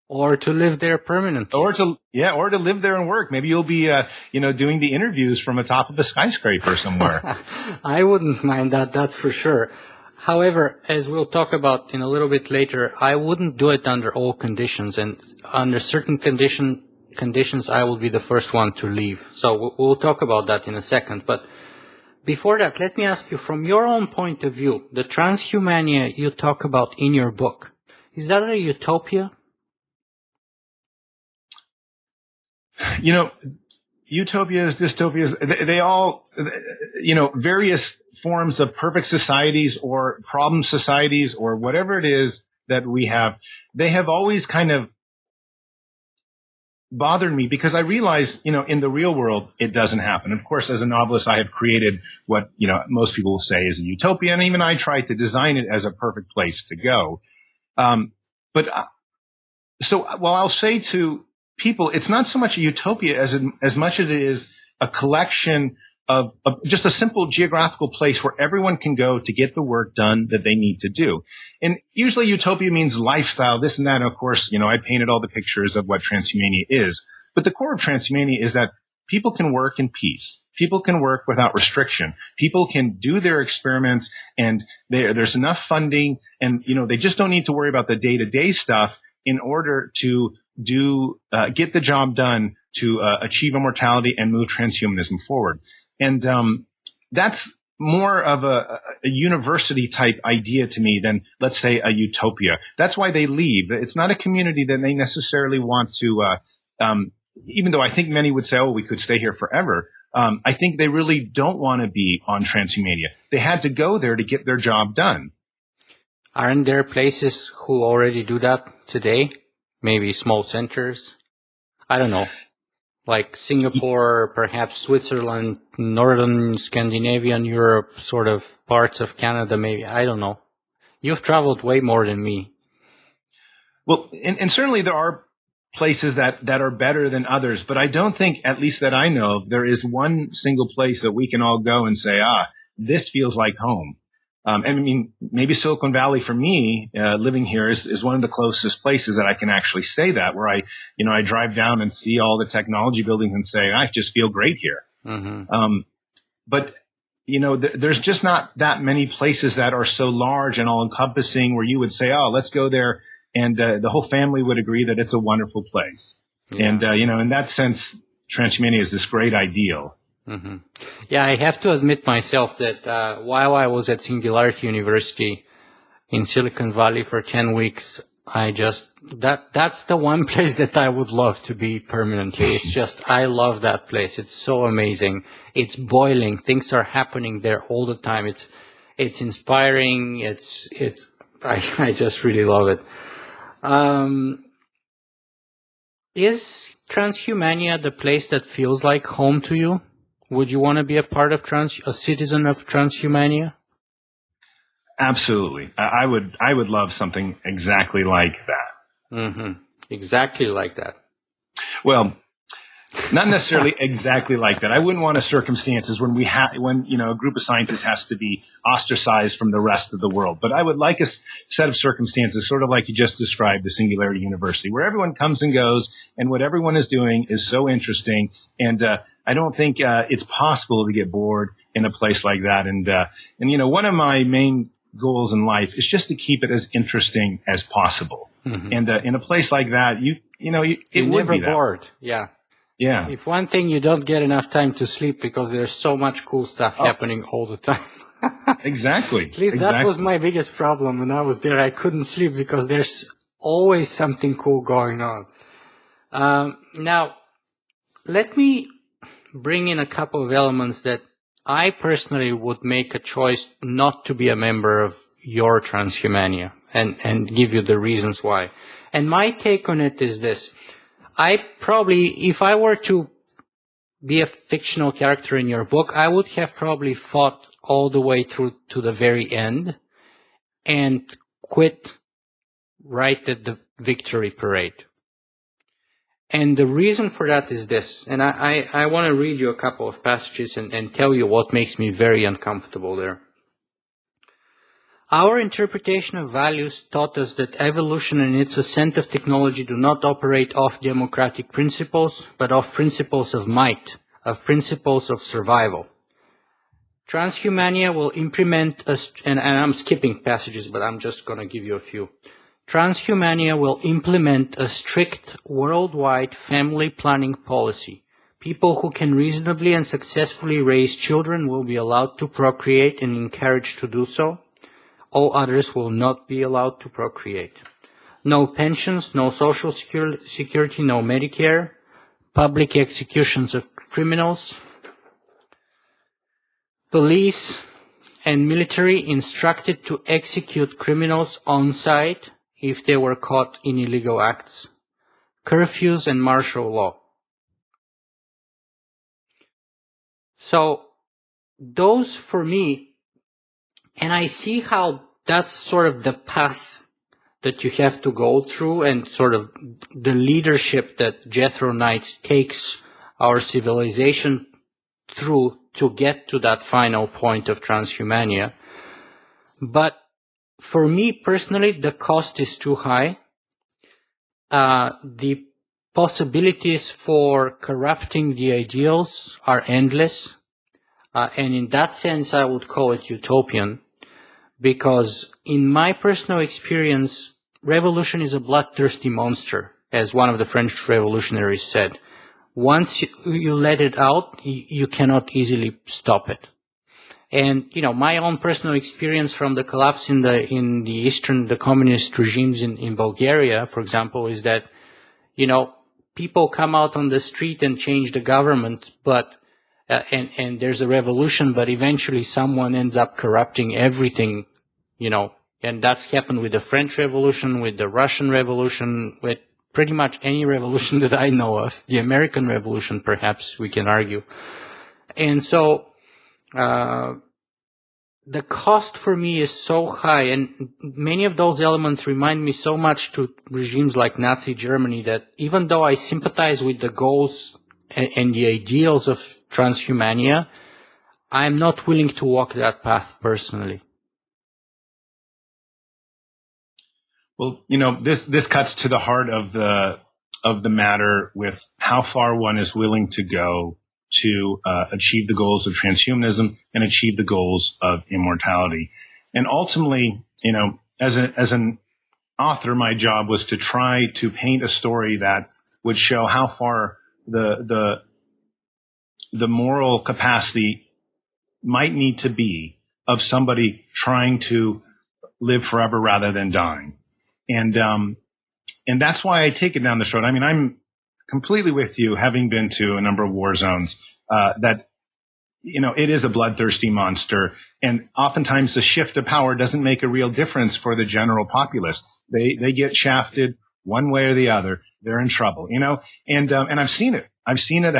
Or to live there permanently. Or to live there and work. Maybe you'll be, doing the interviews from the top of a skyscraper somewhere. I wouldn't mind that, that's for sure. However, as we'll talk about in a little bit later, I wouldn't do it under all conditions, and under certain conditions, I will be the first one to leave. So we'll talk about that in a second. But before that, let me ask you, from your own point of view, the transhumania you talk about in your book, is that a utopia? Utopias, dystopias, they all, various forms of perfect societies or problem societies or whatever it is that we have, they have always kind of bothered me because I realize, in the real world, it doesn't happen. Of course, as a novelist, I have created what, most people will say is a utopia, and even I tried to design it as a perfect place to go. So I'll say to people, it's not so much a utopia as much as it is a collection of just a simple geographical place where everyone can go to get the work done that they need to do. And usually utopia means lifestyle, this and that. And of course, I painted all the pictures of what transhumania is. But the core of transhumania is that people can work in peace. People can work without restriction. People can do their experiments, and there's enough funding, and they just don't need to worry about the day-to-day stuff in order to get the job done to achieve immortality and move transhumanism forward. And that's more of a university type idea to me than, let's say, a utopia. That's why they leave. It's not a community that they necessarily want to, even though I think many would say, oh, we could stay here forever. I think they really don't want to be on transhumania. They had to go there to get their job done. Aren't there places who already do that today? Maybe small centers? I don't know. Like Singapore, perhaps Switzerland, northern Scandinavian Europe, sort of parts of Canada, maybe. I don't know. You've traveled way more than me. Well, and certainly there are places that are better than others, but I don't think, at least that I know, there is one single place that we can all go and say, this feels like home. And I mean, maybe Silicon Valley for me, living here is one of the closest places that I can actually say that, where I drive down and see all the technology buildings and say, I just feel great here. Mm-hmm. But there's just not that many places that are so large and all encompassing where you would say, let's go there. And, the whole family would agree that it's a wonderful place. Yeah. And, in that sense, transhumania is this great ideal. Mm-hmm. Yeah, I have to admit myself that while I was at Singularity University in Silicon Valley for 10 weeks, that's the one place that I would love to be permanently. It's just, I love that place. It's so amazing. It's boiling. Things are happening there all the time. It's inspiring. I just really love it. Is Transhumania the place that feels like home to you? Would you want to be a part of a citizen of Transhumania? Absolutely. I would love something exactly like that. Mm-hmm. Exactly like that. Well, not necessarily exactly like that. I wouldn't want circumstances when a group of scientists has to be ostracized from the rest of the world. But I would like a set of circumstances, sort of like you just described, the Singularity University, where everyone comes and goes, and what everyone is doing is so interesting. And I don't think it's possible to get bored in a place like that. And one of my main goals in life is just to keep it as interesting as possible. Mm-hmm. And in a place like that, you're never bored. Yeah. Yeah. If one thing, you don't get enough time to sleep because there's so much cool stuff happening all the time. Exactly. At least that was my biggest problem when I was there. I couldn't sleep because there's always something cool going on. Now, let me bring in a couple of elements that I personally would make a choice not to be a member of your Transhumania and give you the reasons why. And my take on it is this. I probably, if I were to be a fictional character in your book, I would have probably fought all the way through to the very end and quit right at the victory parade. And the reason for that is this, and I want to read you a couple of passages and tell you what makes me very uncomfortable there. Our interpretation of values taught us that evolution and its ascent of technology do not operate off democratic principles, but off principles of might, of principles of survival. Transhumania will implement, and I'm skipping passages, but I'm just going to give you a few. Transhumania will implement a strict worldwide family planning policy. People who can reasonably and successfully raise children will be allowed to procreate and encouraged to do so. All others will not be allowed to procreate. No pensions, no social security, no Medicare, public executions of criminals, police and military instructed to execute criminals on site if they were caught in illegal acts, curfews and martial law. So those for me, and I see how that's sort of the path that you have to go through and sort of the leadership that Jethro Knight takes our civilization through to get to that final point of transhumania. But for me personally, the cost is too high. The possibilities for corrupting the ideals are endless. And in that sense, I would call it utopian. Because in my personal experience, revolution is a bloodthirsty monster, as one of the French revolutionaries said. Once you let it out, you cannot easily stop it. And, my own personal experience from the collapse in the communist regimes in Bulgaria, for example, is that, people come out on the street and change the government, but, and there's a revolution, but eventually someone ends up corrupting everything, and that's happened with the French Revolution, with the Russian Revolution, with pretty much any revolution that I know of, the American Revolution, perhaps we can argue. And so, the cost for me is so high, and many of those elements remind me so much to regimes like Nazi Germany that even though I sympathize with the goals and the ideals of transhumania, I'm not willing to walk that path personally. Well, this cuts to the heart of the matter with how far one is willing to go to achieve the goals of transhumanism and achieve the goals of immortality. And ultimately, as an author, my job was to try to paint a story that would show how far the moral capacity might need to be of somebody trying to live forever rather than dying. And that's why I take it down this road. I mean, I'm completely with you, having been to a number of war zones, that, it is a bloodthirsty monster. And oftentimes the shift of power doesn't make a real difference for the general populace. They get shafted one way or the other. They're in trouble, and I've seen it. I've seen it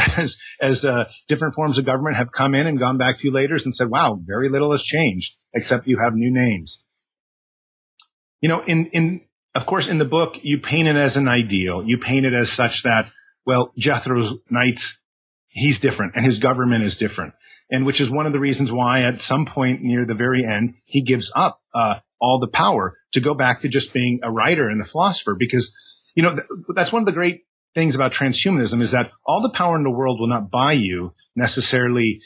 as different forms of government have come in and gone back a few later and said, wow, very little has changed, except you have new names. Of course, in the book, you paint it as an ideal. You paint it as such that, well, Jethro Knight, he's different, and his government is different. And which is one of the reasons why at some point near the very end, he gives up all the power to go back to just being a writer and a philosopher. Because, that's one of the great things about transhumanism is that all the power in the world will not buy you necessarily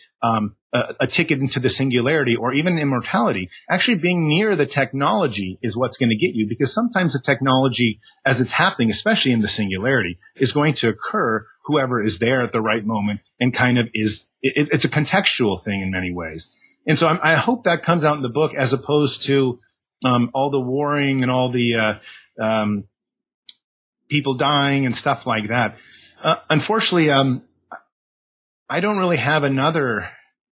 a ticket into the singularity or even immortality. Actually being near the technology is what's going to get you, because sometimes the technology, as it's happening, especially in the singularity, is going to occur whoever is there at the right moment, and kind of it's a contextual thing in many ways. And so I hope that comes out in the book, as opposed to all the warring and all the people dying and stuff like that. Unfortunately, I don't really have another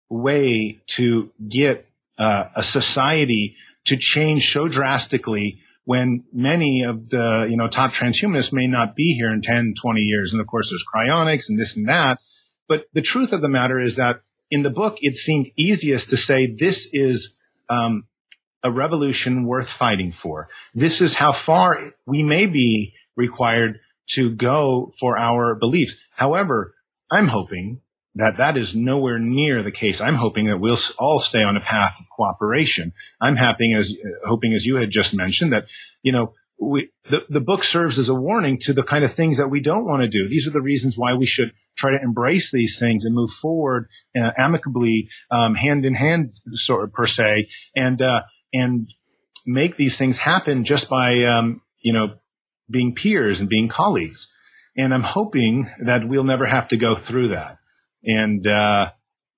way to get a society to change so drastically when many of the top transhumanists may not be here in 10, 20 years. And of course, there's cryonics and this and that. But the truth of the matter is that in the book, it seemed easiest to say this is a revolution worth fighting for. This is how far we may be required to go for our beliefs. However, I'm hoping that is nowhere near the case. I'm hoping that we'll all stay on a path of cooperation. I'm hoping, as you had just mentioned, that the book serves as a warning to the kind of things that we don't want to do. These are the reasons why we should try to embrace these things and move forward amicably, hand in hand, sort of, per se, and make these things happen just by being peers and being colleagues. And I'm hoping that we'll never have to go through that.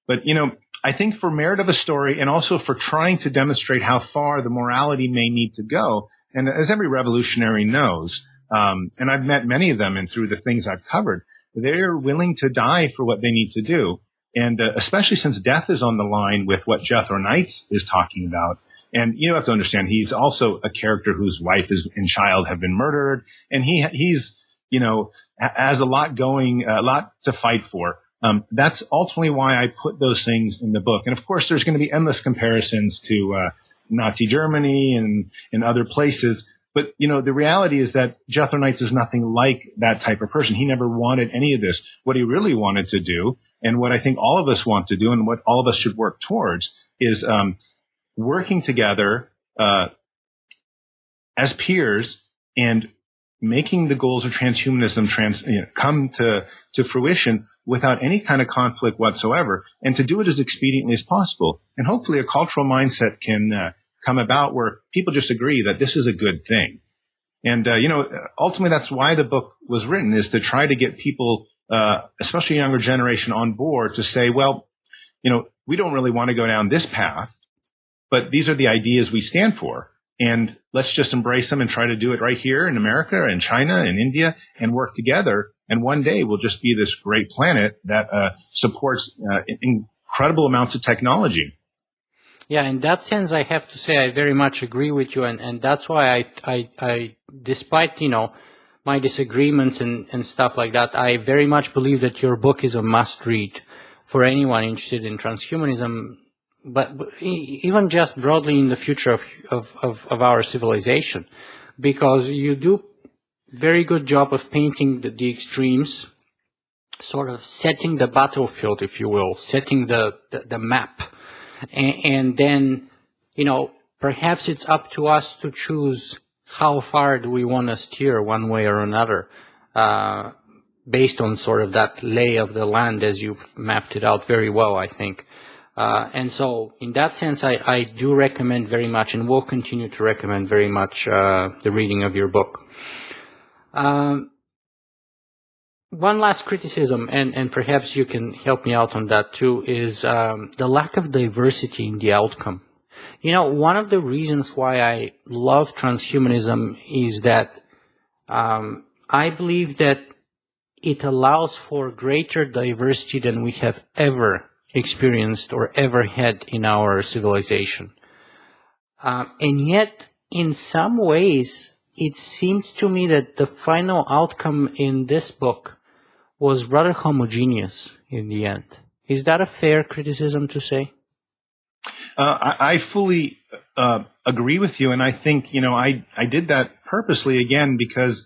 But I think for merit of a story, and also for trying to demonstrate how far the morality may need to go, and as every revolutionary knows, and I've met many of them, and through the things I've covered, they're willing to die for what they need to do. And especially since death is on the line with what Jethro Knight is talking about. And you have to understand, he's also a character whose wife and child have been murdered, and he's has a lot to fight for. That's ultimately why I put those things in the book. And of course, there's going to be endless comparisons to Nazi Germany and other places. But the reality is that Jethro Knight is nothing like that type of person. He never wanted any of this. What he really wanted to do, and what I think all of us want to do, and what all of us should work towards, is working together as peers and making the goals of transhumanism come to fruition without any kind of conflict whatsoever, and to do it as expediently as possible. And hopefully a cultural mindset can come about where people just agree that this is a good thing. And, ultimately that's why the book was written, is to try to get people, especially younger generation, on board to say, well, we don't really want to go down this path, but these are the ideas we stand for. And let's just embrace them and try to do it right here in America and China and India, and work together. And one day we'll just be this great planet that supports incredible amounts of technology. Yeah, in that sense, I have to say I very much agree with you, and that's why I despite my disagreements and stuff like that, I very much believe that your book is a must-read for anyone interested in transhumanism, but even just broadly in the future of our civilization, because you do very good job of painting the extremes, sort of setting the battlefield, if you will, setting the map. And then, perhaps it's up to us to choose how far do we want to steer one way or another, based on sort of that lay of the land as you've mapped it out very well, I think. And so in that sense, I do recommend very much, and will continue to recommend very much, the reading of your book. One last criticism, and perhaps you can help me out on that too, is the lack of diversity in the outcome. One of the reasons why I love transhumanism is that I believe that it allows for greater diversity than we have ever experienced or ever had in our civilization. And yet, in some ways, it seems to me that the final outcome in this book was rather homogeneous in the end. Is that a fair criticism to say? I fully agree with you, and I think I did that purposely, again, because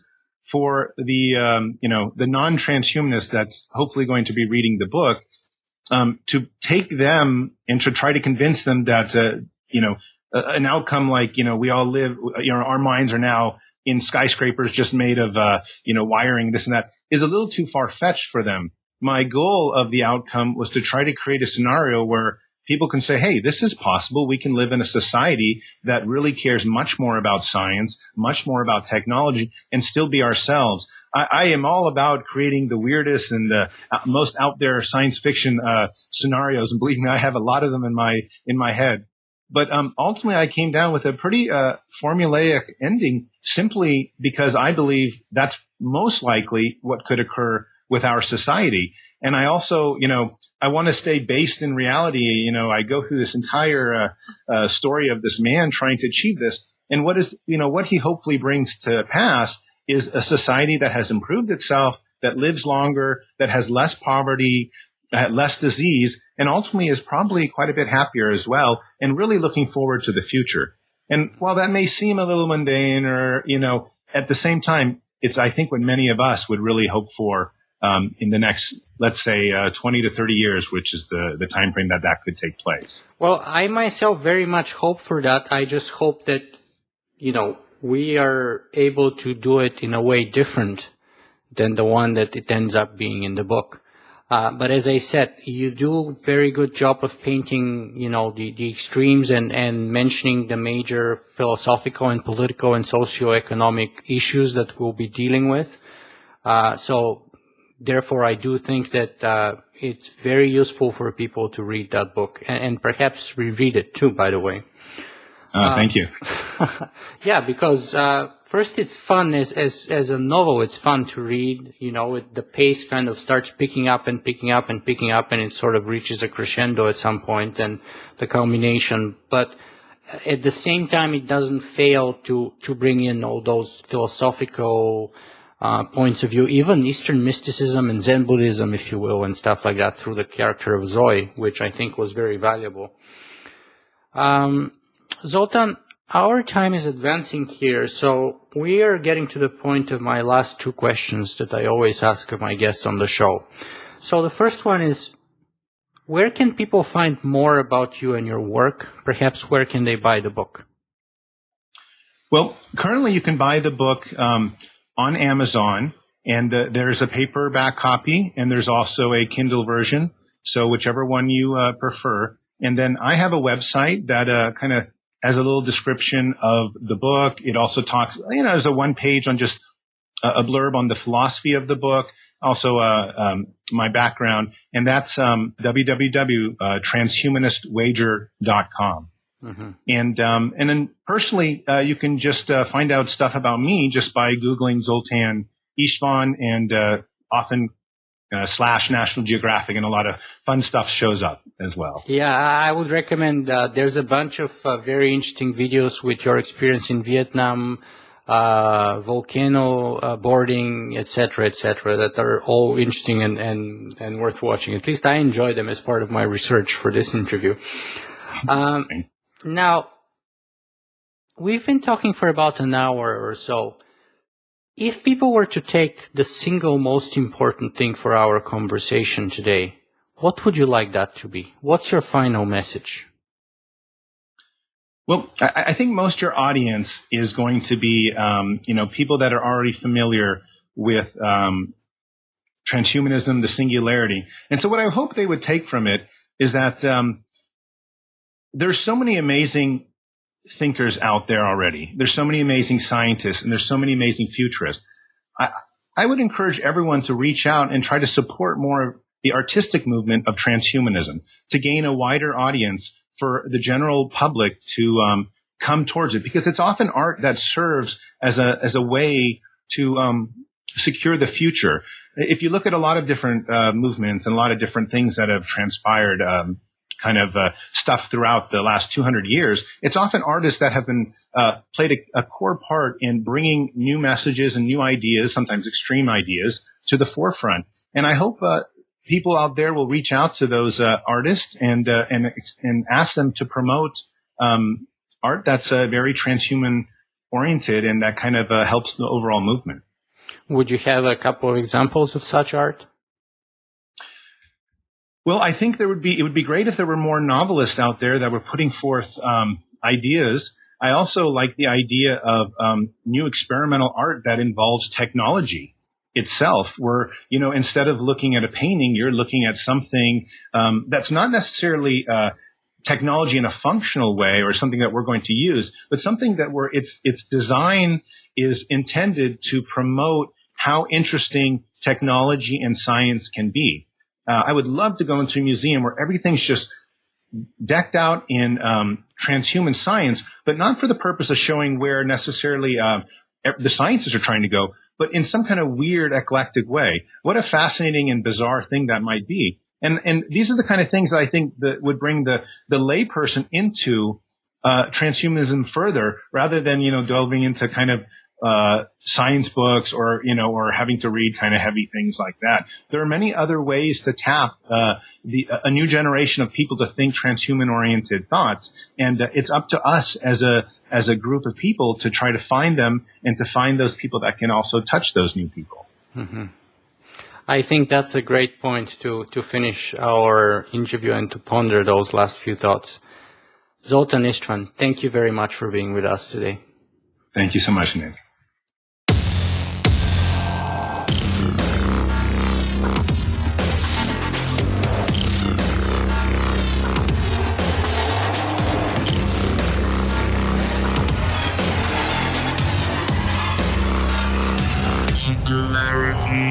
for the the non-transhumanist that's hopefully going to be reading the book, to take them and to try to convince them that an outcome like we all live, our minds are now in skyscrapers just made of wiring, this and that, is a little too far-fetched for them. My goal of the outcome was to try to create a scenario where people can say, hey, this is possible. We can live in a society that really cares much more about science, much more about technology, and still be ourselves. I am all about creating the weirdest and the most out there science fiction scenarios, and believe me, I have a lot of them in my head. But ultimately, I came down with a pretty formulaic ending, simply because I believe that's most likely what could occur with our society. And I also, I want to stay based in reality. I go through this entire story of this man trying to achieve this, and what he hopefully brings to pass is a society that has improved itself, that lives longer, that has less poverty, less disease, and ultimately is probably quite a bit happier as well, and really looking forward to the future. And while that may seem a little mundane, or, at the same time, it's, I think, what many of us would really hope for in the next, let's say, 20 to 30 years, which is the time frame that could take place. Well, I myself very much hope for that. I just hope that, we are able to do it in a way different than the one that it ends up being in the book. But as I said, you do a very good job of painting, the extremes and mentioning the major philosophical and political and socioeconomic issues that we'll be dealing with. So therefore, I do think that it's very useful for people to read that book and perhaps reread it too, by the way. Thank you. Yeah, because first it's fun as a novel. It's fun to read. The pace kind of starts picking up and picking up and picking up, and it sort of reaches a crescendo at some point, and the culmination. But at the same time, it doesn't fail to bring in all those philosophical points of view, even Eastern mysticism and Zen Buddhism, if you will, and stuff like that, through the character of Zoe, which I think was very valuable. Zoltan, our time is advancing here, so we are getting to the point of my last two questions that I always ask of my guests on the show. So the first one is, where can people find more about you and your work? Perhaps where can they buy the book? Well, currently you can buy the book on Amazon, and there's a paperback copy, and there's also a Kindle version, so whichever one you prefer. And then I have a website that kind of has a little description of the book. It also talks, there's a one page on just a blurb on the philosophy of the book, also my background, and that's www.transhumanistwager.com. Mm-hmm. And then personally, you can just find out stuff about me just by Googling Zoltan Istvan, and often / National Geographic, and a lot of fun stuff shows up as well. Yeah, I would recommend, there's a bunch of very interesting videos with your experience in Vietnam, volcano boarding, etc., that are all interesting and worth watching. At least I enjoyed them as part of my research for this interview. Now, we've been talking for about an hour or so. If people were to take the single most important thing for our conversation today, what would you like that to be? What's your final message? Well, I think most of your audience is going to be, people that are already familiar with transhumanism, the singularity. And so what I hope they would take from it is that there's so many amazing thinkers out there already. There's so many amazing scientists, and there's so many amazing futurists. I would encourage everyone to reach out and try to support more of the artistic movement of transhumanism, to gain a wider audience for the general public to come towards it, because it's often art that serves as a way to secure the future. If you look at a lot of different movements and a lot of different things that have transpired, stuff throughout the last 200 years, it's often artists that have been played a core part in bringing new messages and new ideas, sometimes extreme ideas, to the forefront. And I hope people out there will reach out to those artists and ask them to promote art that's very transhuman oriented, and that kind of helps the overall movement. Would you have a couple of examples of such art? Well, I think it would be great if there were more novelists out there that were putting forth ideas. I also like the idea of new experimental art that involves technology itself, where, instead of looking at a painting, you're looking at something that's not necessarily technology in a functional way or something that we're going to use, but something that its design is intended to promote how interesting technology and science can be. I would love to go into a museum where everything's just decked out in transhuman science, but not for the purpose of showing where necessarily the scientists are trying to go, but in some kind of weird, eclectic way. What a fascinating and bizarre thing that might be. And these are the kind of things that I think that would bring the layperson into transhumanism further, rather than, delving into kind of science books or having to read kind of heavy things like that. There are many other ways to tap a new generation of people to think transhuman-oriented thoughts, and it's up to us as a group of people to try to find them and to find those people that can also touch those new people. Mm-hmm. I think that's a great point to finish our interview and to ponder those last few thoughts. Zoltan Istvan, thank you very much for being with us today. Thank you so much, Nick. Singularity